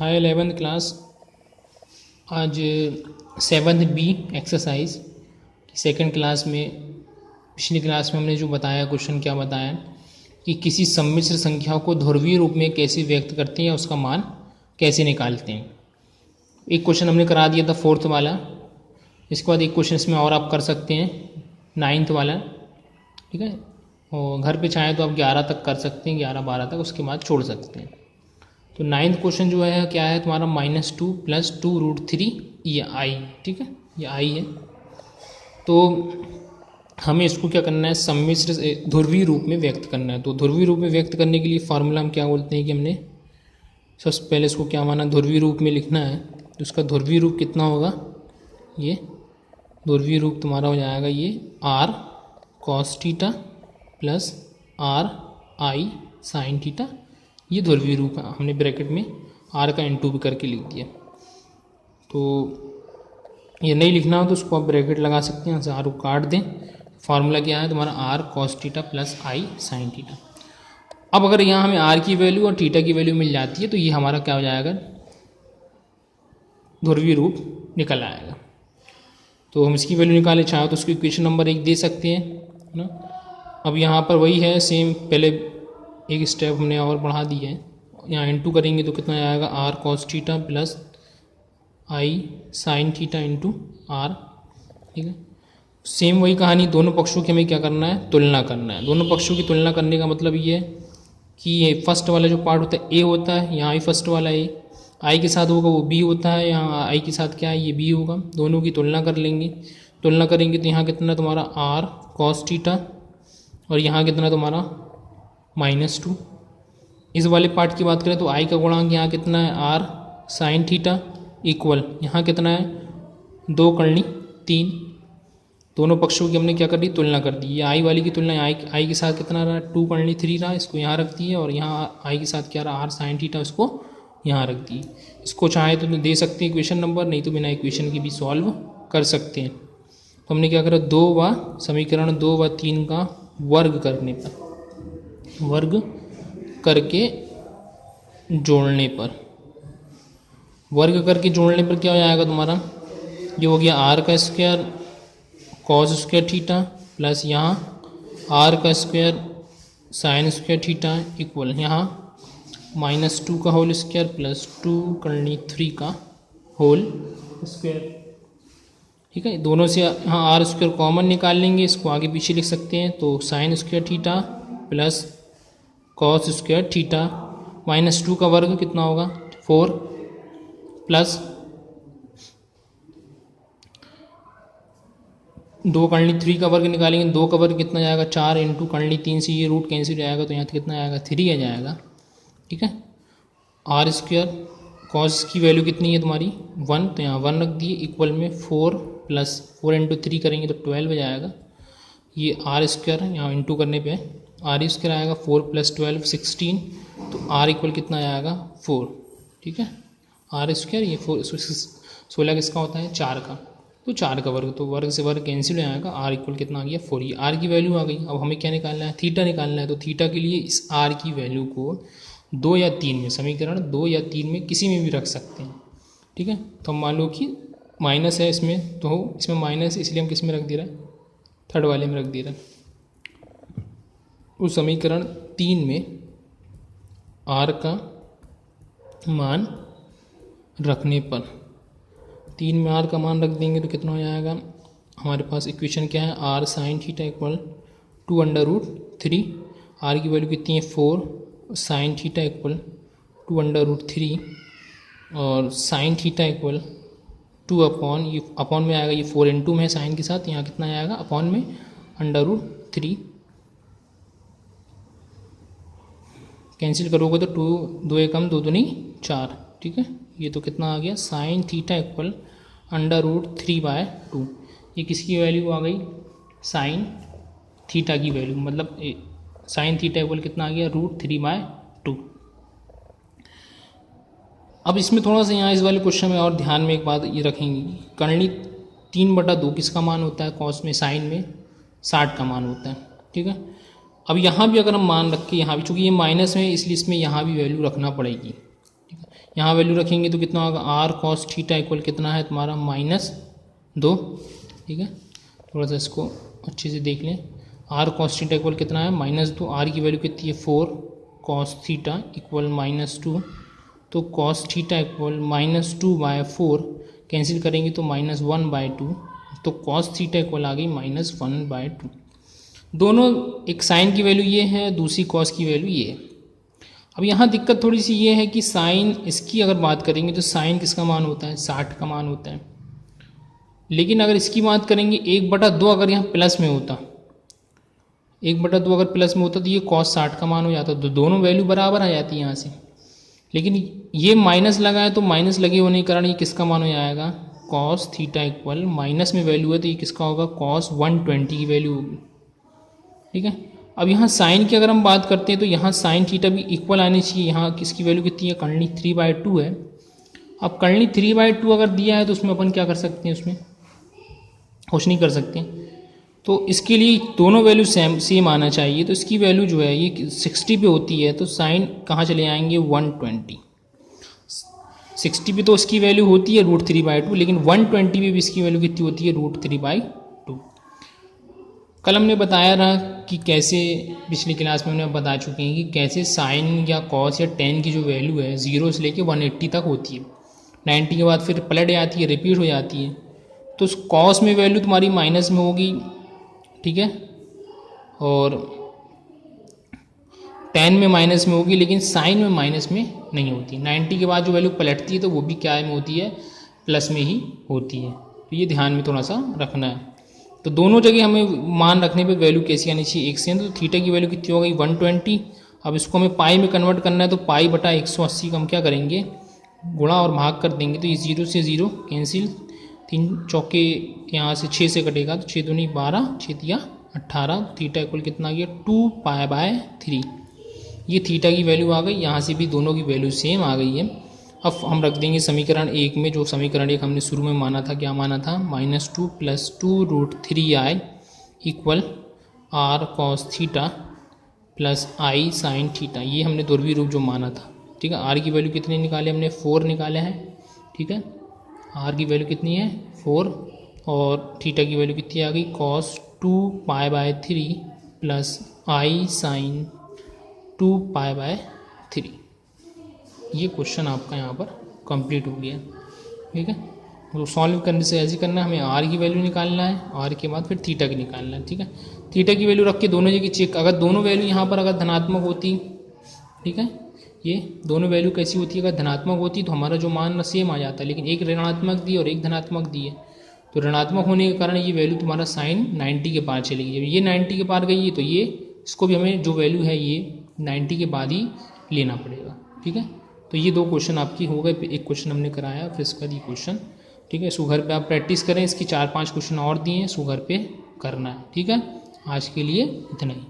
हाय 11th class. आज 7th be exercise second class में पिछली क्लास में हमने जो बताया क्वेश्चन क्या बताया कि किसी सम्मिश्र संख्या को ध्रुवीय रूप में कैसे व्यक्त करते हैं या उसका मान कैसे निकालते हैं। एक क्वेश्चन हमने करा दिया था 4th वाला। इसके बाद एक क्वेश्चन इसमें और आप कर सकते हैं 9th वाला, ठीक है। और घर पे चाहें तो आप 11 तक कर सकते हैं, 11-12 तक, उसके बाद छोड़ सकते हैं। तो 9th क्वेश्चन जो है क्या है तुम्हारा -2 + 2√3 ये आई, ठीक है, ये आई है। तो हमें इसको क्या करना है, सम्मिश्र ध्रुवीय रूप में व्यक्त करना है। तो ध्रुवीय रूप में व्यक्त करने के लिए फार्मूला हम क्या बोलते हैं कि हमने सबसे पहले इसको क्या माना, ध्रुवीय रूप में लिखना है। तो इसका ध्रुवीय रूप कितना होगा, ये ध्रुवीय रूप तुम्हारा हो जाएगा ये r cos theta + r i sin theta. ये ध्रुवीय रूप है, हमने ब्रैकेट में r का * भी करके लिख दिया। तो ये नहीं लिखना हो तो उसको आप ब्रैकेट लगा सकते हैं, यहाँ से r को काट दें। फार्मूला क्या है तुम्हारा r cos theta + i sin theta. अब अगर यहाँ हमें r की वैल्यू और थीटा की वैल्यू मिल जाती है तो ये हमारा क्या हो जाएगा, ध्रुवीय रूप निकल आएगा। तो हम इसकी वैल्यू निकाले चाहे तो उसको इक्वेशन नंबर 1 दे सकते हैं, है ना। अब यहाँ पर वही है सेम, पहले एक स्टेप हमने और बढ़ा दिया है। यहाँ * करेंगे तो कितना आएगा, r cos theta + i sin theta * r, ठीक है। सेम वही कहानी, दोनों पक्षों की हमें क्या करना है, तुलना करना है। दोनों पक्षों की तुलना करने का मतलब ये है कि ये फर्स्ट वाला जो पार्ट होता है a होता है, यहाँ भी फर्स्ट वाला a i के साथ होगा, वो b होता है, यहाँ i के साथ क्या है, ये b होगा। दोनों की तुलना कर लेंगे। तुलना करेंगे तो यहाँ कितना तुम्हारा r cos थीटा और यहाँ कितना तुम्हारा -2। इस वाले पार्ट की बात करें तो i का गुणांक यहाँ कितना है, r sin थीटा इक्वल यहाँ कितना है, 2 × 3। दोनों पक्षों की हमने क्या कर दी, तुलना कर दी। ये i वाली की तुलना i के साथ कितना रहा, 2 × 3 रहा, इसको यहाँ रख दिए। और यहाँ i के साथ क्या रहा, r sin थीटा, उसको यहाँ रख दिए। इसको चाहे तो दे सकते हैं इक्वेशन नंबर, नहीं तो बिना इक्वेशन के भी सॉल्व कर सकते हैं। तो हमने क्या करा, समीकरण 2 व 3 का वर्ग करने पर, वर्ग करके जोड़ने पर, वर्ग करके जोड़ने पर क्या हो जाएगा तुम्हारा, ये हो गया r का square cos square theta plus यहाँ r का square sin square theta equal यहाँ -2 का होल स्क्वायर प्लस 2 × 3 का होल स्क्वायर, ठीक है। दोनों से यहाँ r स्क्वायर कॉमन निकाल लेंगे, इसको आगे पीछे लिख सकते हैं। तो sin square theta plus cos square theta -2 का वर्ग कितना होगा, 4 प्लस 2 × 3 का वर्ग निकालेंगे। 2 का वर्ग कितना जाएगा, 4 × × 3 से ये रूट कैंसिल जाएगा तो यहाँ कितना आएगा, 3 आ जाएगा, ठीक है। r स्क्वायर कॉस की वैल्यू कितनी है तुम्हारी 1, तो यहाँ 1 रख दिए इक्वल में 4 प्लस 4 × 3 करेंगे तो 12 हो जाएगा। ये r स्क्वायर यहाँ * करने पे r स्क्वायर आएगा 4 + 12 16, तो r इक्वल कितना आएगा 4, ठीक है। r स्क्वायर ये 16 किसका होता है, 4 का, तो 4 का वर्ग, तो वर्ग से वर्ग कैंसिल हो जाएगा। r इक्वल कितना आ गया 4, ये r की वैल्यू आ गई। अब हमें क्या निकालना है, थीटा निकालना है। तो थीटा के लिए इस r की वैल्यू को 2 या 3 में, समीकरण 2 या 3 में किसी में भी रख सकते हैं, ठीक है। तो हम मान लो कि माइनस है इसमें, तो इसमें माइनस, इसलिए हम किस में रख दे रहे हैं, थर्ड वाले में रख दे रहे हैं। उस समीकरण 3 में r का मान रखने पर, 3 में r का मान रख देंगे तो कितना हो जाएगा, हमारे पास इक्वेशन क्या है, r sin theta equal 2√3, r की वैल्यू कितनी है 4, sin थीटा इक्वल 2√3 और sin थीटा इक्वल 2 अपॉन, ये अपॉन में आएगा, ये 4 × में है साइन के साथ, यहाँ कितना आएगा अपॉन में √3, कैंसिल करोगे तो 2 × 1 = 2 × 2 = 4, ठीक है। ये तो कितना आ गया, sin थीटा इक्वल √3/2। ये किसकी वैल्यू आ गई, sin थीटा की वैल्यू, मतलब sin थीटा इक्वल कितना आ गया, √3/2। अब इसमें थोड़ा सा यहाँ इस वाले क्वेश्चन में और ध्यान में एक बात ये रखेंगे, कर्णी 3/2 किसका मान होता है, कॉस में, साइन में 60 का मान होता है, ठीक है। अब यहाँ भी अगर हम मान रख के, यहाँ भी चूँकि ये माइनस में इसलिए इसमें यहाँ भी वैल्यू रखना पड़ेगी, ठीक है। यहाँ वैल्यू रखेंगे तो कितना होगा, आर कॉस थीटा इक्वल कितना है तुम्हारा -2। ठीक है, थोड़ा सा इसको अच्छे से देख लें। आर कॉस थीटा इक्वल कितना है -2, आर की वैल्यू कितनी है 4, कॉस थीटा इक्वल -2, तो कॉस थीटा इक्वल -2/4 कैंसिल करेंगे तो -1/2, तो कॉस थीटा इक्वल आ गई -1/2। दोनों, एक साइन की वैल्यू ये है, दूसरी कॉस की वैल्यू ये है। अब यहाँ दिक्कत थोड़ी सी ये है कि साइन, इसकी अगर बात करेंगे तो साइन किसका मान होता है, 60 का मान होता है। लेकिन अगर इसकी बात करेंगे 1/2 अगर यहाँ प्लस में होता, 1/2 अगर प्लस में होता तो ये कॉस 60 का मान हो जाता, तो दोनों वैल्यू बराबर आ जाती है यहाँ से। लेकिन ये माइनस लगा है तो माइनस लगे होने के कारण ये किसका मान हो जाएगा, कॉस थीटा इक्वल, माइनस में वैल्यू है तो ये किसका होगा, कॉस 120 की वैल्यू होगी। ठीक है, अब यहाँ साइन की अगर हम बात करते हैं तो यहाँ साइन थीटा भी इक्वल आनी चाहिए। यहाँ किसकी वैल्यू कितनी है, कर्णी 3/2 है। अब कर्णी 3/2 अगर दिया है तो उसमें अपन क्या कर सकते हैं, उसमें कुछ नहीं कर सकते। तो इसके लिए दोनों वैल्यू सेम आना चाहिए। तो इसकी वैल्यू जो है ये 60 पे होती है, तो साइन कहाँ चले आएंगे, 120। 60 पे तो इसकी वैल्यू होती है √3/2, लेकिन 120 पे भी इसकी वैल्यू कितनी होती है, √3/2। कल हमने बताया रहा कि कैसे, पिछली क्लास में हमने बता चुके हैं कि कैसे साइन या कॉस या टेन की जो वैल्यू है 0 से लेके 180 तक होती है। 90 के बाद फिर पलट जाती है, रिपीट हो जाती है। तो उस कॉस में वैल्यू तुम्हारी माइनस में होगी, ठीक है, और टेन में माइनस में होगी, लेकिन साइन में माइनस में नहीं होती। 90 के बाद जो वैल्यू पलटती है तो वो भी क्या में होती है, प्लस में ही होती है। तो ये ध्यान में थोड़ा सा रखना है। तो दोनों जगह हमें मान रखने पे वैल्यू कैसी आनी चाहिए, एक से। तो थीटा की वैल्यू कितनी हो गई, 120। अब इसको हमें पाई में कन्वर्ट करना है, तो पाई/180 का हम क्या करेंगे, गुणा और भाग कर देंगे। तो ये 0 से 0 कैंसिल, 3 चौके यहाँ से 6 से कटेगा, तो 6 दूनी 12, 6 18। थीटा इक्वल कितना आ गया, 2π/3। ये थीटा की वैल्यू आ गई। यहाँ से भी दोनों की वैल्यू सेम आ गई है। अब हम रख देंगे समीकरण 1 में, जो समीकरण 1 हमने शुरू में माना था, क्या माना था, -2 + 2√3i equal r cos theta plus i sin theta. ये हमने ध्रुवीय रूप जो माना था। ठीक है, r की वैल्यू कितनी निकाले हमने, 4 निकाले हैं। ठीक है, r की वैल्यू कितनी है, 4, और थीटा की वैल्यू कितनी आ गई, cos 2π/3 प्लस i sin 2π/3। ये क्वेश्चन आपका यहाँ पर कंप्लीट हो गया। ठीक है, तो सॉल्व करने से ऐसे करना है, हमें आर की वैल्यू निकालना है, आर के बाद फिर थीटा की निकालना है। ठीक है, थीटा की वैल्यू रख के दोनों जगह चेक, अगर दोनों वैल्यू यहाँ पर अगर धनात्मक होती, ठीक है, ये दोनों वैल्यू कैसी होती है, अगर धनात्मक होती तो हमारा जो मान सेम आ जाता है। लेकिन एक ऋणात्मक दी और एक धनात्मक दी है, तो ऋणात्मक होने के कारण ये वैल्यू तुम्हारा साइन 90 के पार चलेगी। जब ये 90 के पार गई है तो ये, इसको भी हमें जो वैल्यू है ये 90 के बाद ही लेना पड़ेगा। ठीक है, तो ये 2 क्वेश्चन आपकी हो गए। एक क्वेश्चन हमने कराया, फिर इसका ये क्वेश्चन। ठीक है, इसको घर पे आप प्रैक्टिस करें। इसकी 4-5 क्वेश्चन और दिए हैं, इसको घर पे करना है। ठीक है, आज के लिए इतना ही।